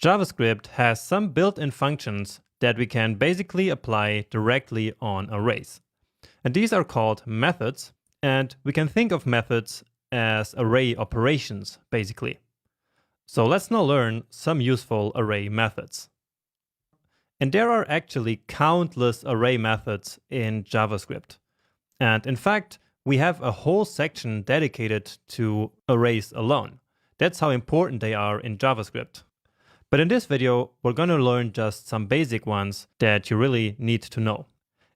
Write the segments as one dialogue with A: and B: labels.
A: JavaScript has some built-in functions that we can basically apply directly on arrays. And these are called methods, and we can think of methods as array operations, basically. So let's now learn some useful array methods. And there are actually countless array methods in JavaScript. And in fact, we have a whole section dedicated to arrays alone. That's how important they are in JavaScript. But in this video, we're going to learn just some basic ones that you really need to know.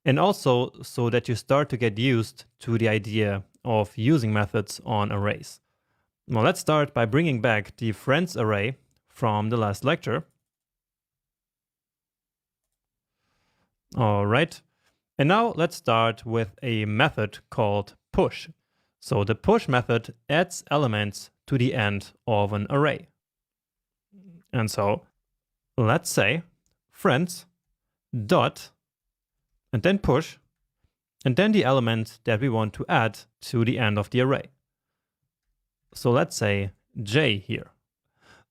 A: And also so that you start to get used to the idea of using methods on arrays. Now let's start by bringing back the friends array from the last lecture. All right. And now let's start with a method called push. So the push method adds elements to the end of an array. And so let's say friends dot and then push and then the element that we want to add to the end of the array. So let's say j here.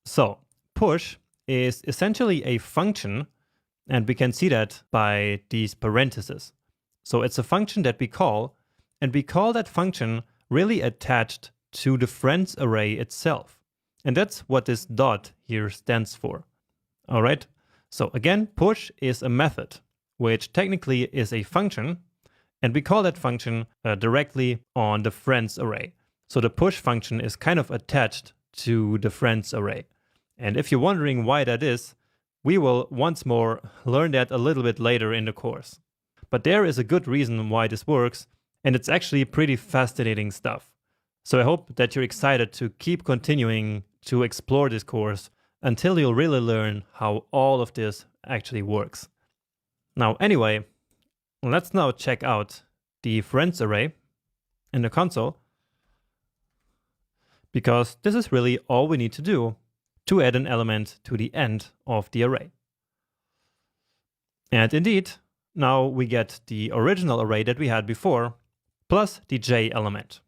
A: So push is essentially a function, and we can see that by these parentheses. So it's a function that we call, and we call that function really attached to the friends array itself. And that's what this dot here stands for. All right. So again, push is a method, which technically is a function, and we call that function directly on the friends array. So the push function is kind of attached to the friends array. And if you're wondering why that is, we will once more learn that a little bit later in the course. But there is a good reason why this works, and it's actually pretty fascinating stuff. So I hope that you're excited to keep continuing to explore this course until you'll really learn how all of this actually works. Now, anyway, let's now check out the friends array in the console, because this is really all we need to do to add an element to the end of the array. And indeed, now we get the original array that we had before, plus the j element.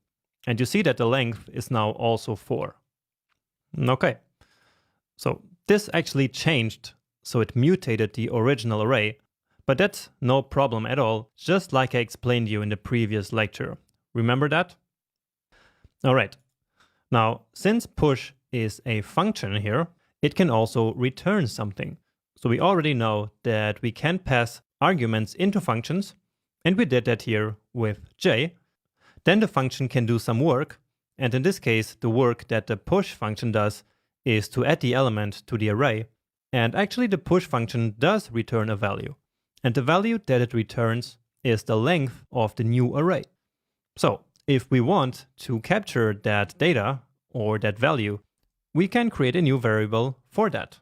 A: And you see that the length is now also 4. Okay, so this actually changed, so it mutated the original array, but that's no problem at all, just like I explained you in the previous lecture. Remember that? All right. Now, since push is a function here, it can also return something. So we already know that we can pass arguments into functions, and we did that here with j. Then the function can do some work, and in this case, the work that the push function does is to add the element to the array, and actually the push function does return a value. And the value that it returns is the length of the new array. So if we want to capture that data or that value, we can create a new variable for that.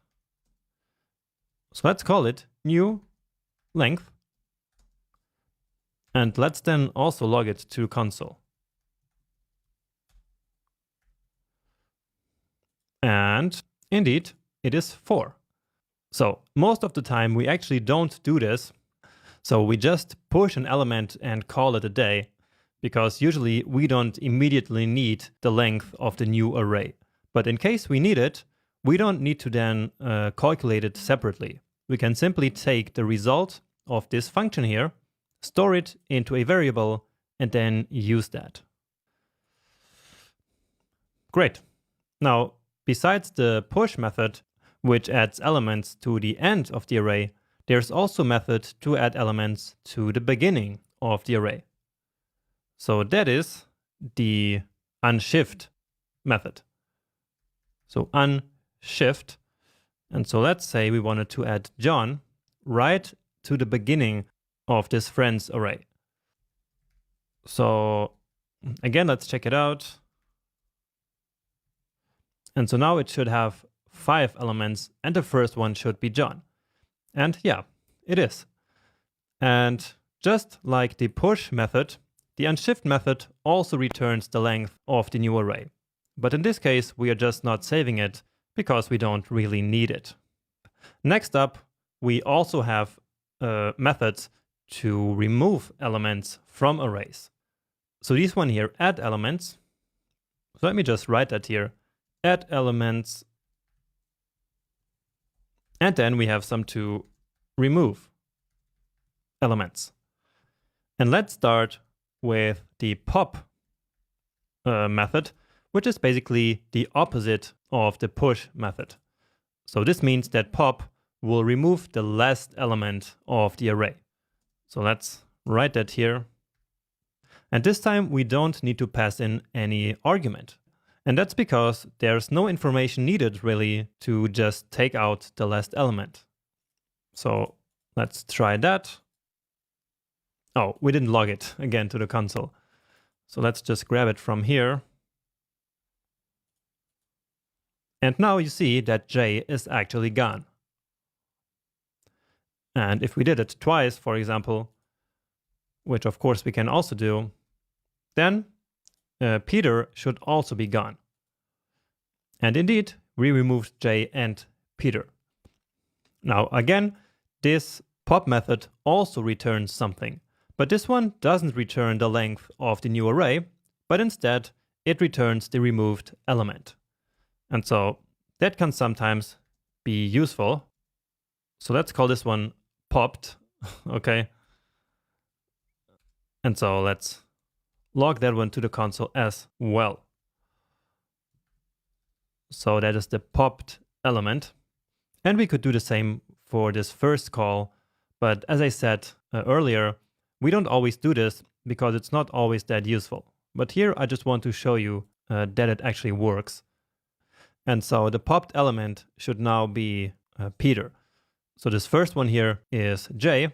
A: So let's call it new length. And let's then also log it to console. And indeed, it is 4. So most of the time we actually don't do this. So we just push an element and call it a day, because usually we don't immediately need the length of the new array. But in case we need it, we don't need to then calculate it separately. We can simply take the result of this function here, store it into a variable, and then use that. Great. Now, besides the push method, which adds elements to the end of the array, there's also a method to add elements to the beginning of the array. So that is the unshift method. So unshift. And so let's say we wanted to add John right to the beginning of this friends array. So again, let's check it out. And so now it should have 5 elements, and the first one should be John. And yeah, it is. And just like the push method, the unshift method also returns the length of the new array. But in this case, we are just not saving it because we don't really need it. Next up, we also have methods to remove elements from arrays. So this one here, add elements. So let me just write that here. Add elements And then we have some to remove elements. And let's start with the pop method, which is basically the opposite of the push method. So this means that pop will remove the last element of the array. So let's write that here. And this time we don't need to pass in any argument. And that's because there's no information needed really to just take out the last element. So let's try that. Oh, we didn't log it again to the console. So let's just grab it from here. And now you see that J is actually gone. And if we did it twice, for example, which of course we can also do, then Peter should also be gone. And indeed, we removed J and Peter. Now again, this pop method also returns something, but this one doesn't return the length of the new array, but instead it returns the removed element. And so that can sometimes be useful. So let's call this one popped, okay? And so let's log that one to the console as well. So that is the popped element. And we could do the same for this first call. But as I said earlier, we don't always do this because it's not always that useful. But here I just want to show you that it actually works. And so the popped element should now be Peter. So this first one here is J,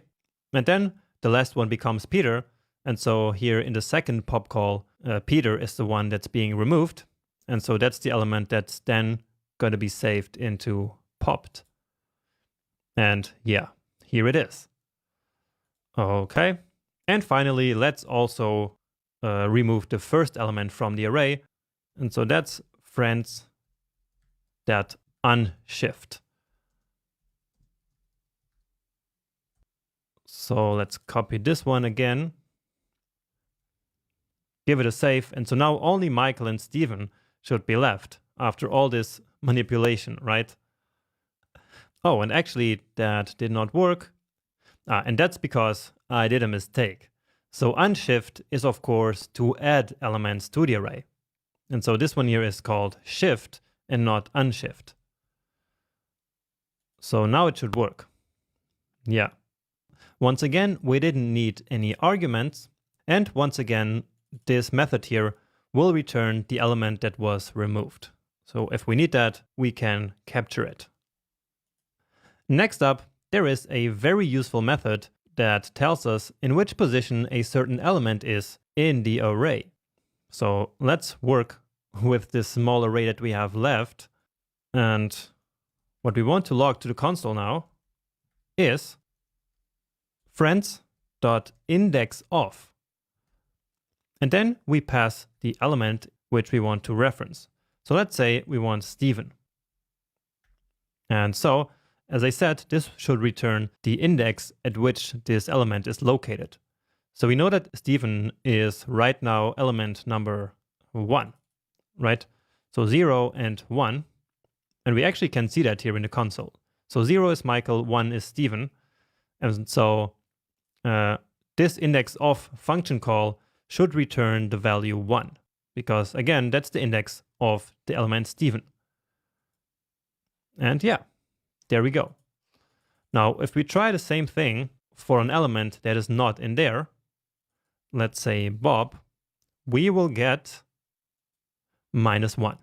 A: and then the last one becomes Peter. And so here in the second pop call, Peter is the one that's being removed. And so that's the element that's then going to be saved into popped. And yeah, here it is. Okay. And finally, let's also remove the first element from the array. And so that's friends that unshift. So let's copy this one again. Give it a save. And so now only Michael and Steven should be left after all this manipulation, right? Oh, and actually that did not work. And that's because I did a mistake. So unshift is of course to add elements to the array. And so this one here is called shift and not unshift. So now it should work. Yeah. Once again, we didn't need any arguments. And once again, this method here will return the element that was removed. So if we need that, we can capture it. Next up, there is a very useful method that tells us in which position a certain element is in the array. So let's work with this small array that we have left. And what we want to log to the console now is friends.indexOf. And then we pass the element which we want to reference. So let's say we want Steven. And so, as I said, this should return the index at which this element is located. So we know that Steven is right now element number 1, right? So 0 and 1. And we actually can see that here in the console. So 0 is Michael, 1 is Steven. And so this index_of function call should return the value 1. Because again, that's the index of the element Steven. And yeah, there we go. Now, if we try the same thing for an element that is not in there, let's say Bob, we will get -1.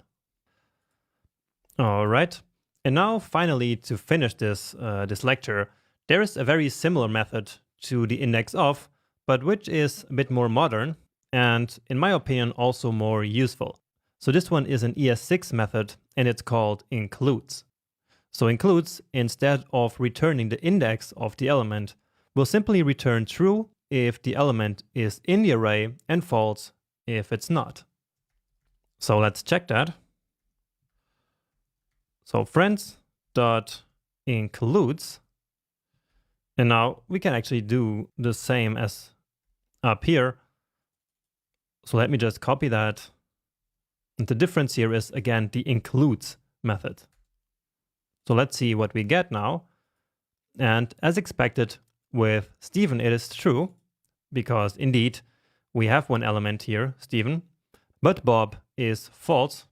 A: All right. And now finally, to finish this, this lecture, there is a very similar method to the index_of, but which is a bit more modern and, in my opinion, also more useful. So this one is an ES6 method, and it's called includes. So includes, instead of returning the index of the element, will simply return true if the element is in the array and false if it's not. So let's check that. So friends.includes. And now we can actually do the same as up here. So let me just copy that. And the difference here is, again, the includes method. So let's see what we get now. And as expected, with Stephen, it is true, because indeed we have one element here, Stephen, but Bob is false,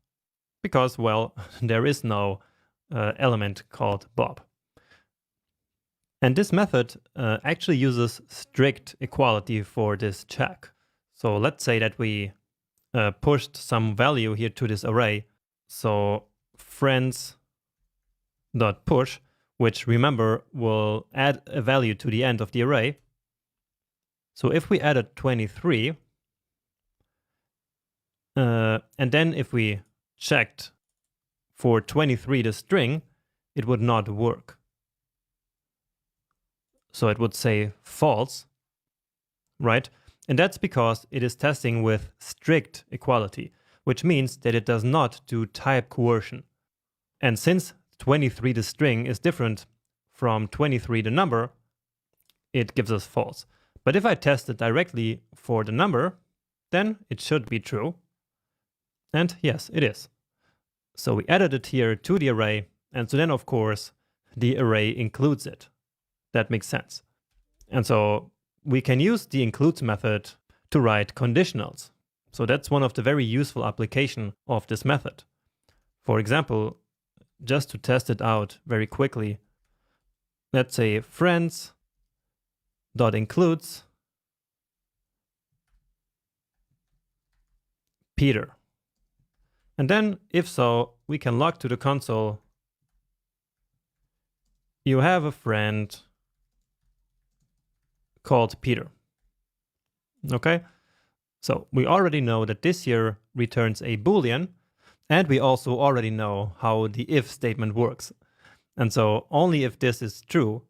A: because, well, there is no element called Bob. And this method actually uses strict equality for this check. So let's say that we pushed some value here to this array. So friends.push, which, remember, will add a value to the end of the array. So if we added 23, and then if we checked for 23 the string, it would not work. So it would say false, right? And that's because it is testing with strict equality, which means that it does not do type coercion. And since 23 the string is different from 23 the number, it gives us false. But if I test it directly for the number, then it should be true. And yes, it is. So we added it here to the array, and so then of course the array includes it. That makes sense. And so we can use the includes method to write conditionals. So that's one of the very useful applications of this method. For example, just to test it out very quickly, let's say friends.includes Peter. And then, if so, we can log to the console, you have a friend called Peter. Okay? So we already know that this here returns a Boolean, and we also already know how the if statement works. And so only if this is true,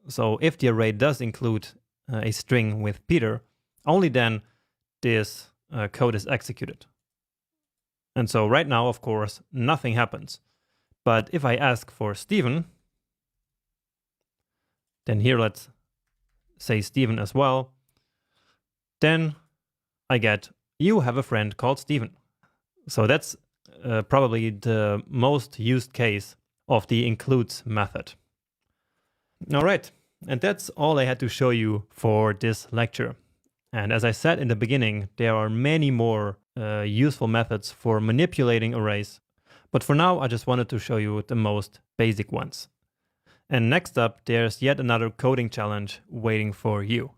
A: so if the array does include a string with Peter, only then this code is executed. And so right now, of course, nothing happens. But if I ask for Stephen, then here let's say Stephen as well, then I get, you have a friend called Stephen. So that's probably the most used case of the includes method. All right, and that's all I had to show you for this lecture. And as I said in the beginning, there are many more useful methods for manipulating arrays. But for now, I just wanted to show you the most basic ones. And next up, there's yet another coding challenge waiting for you.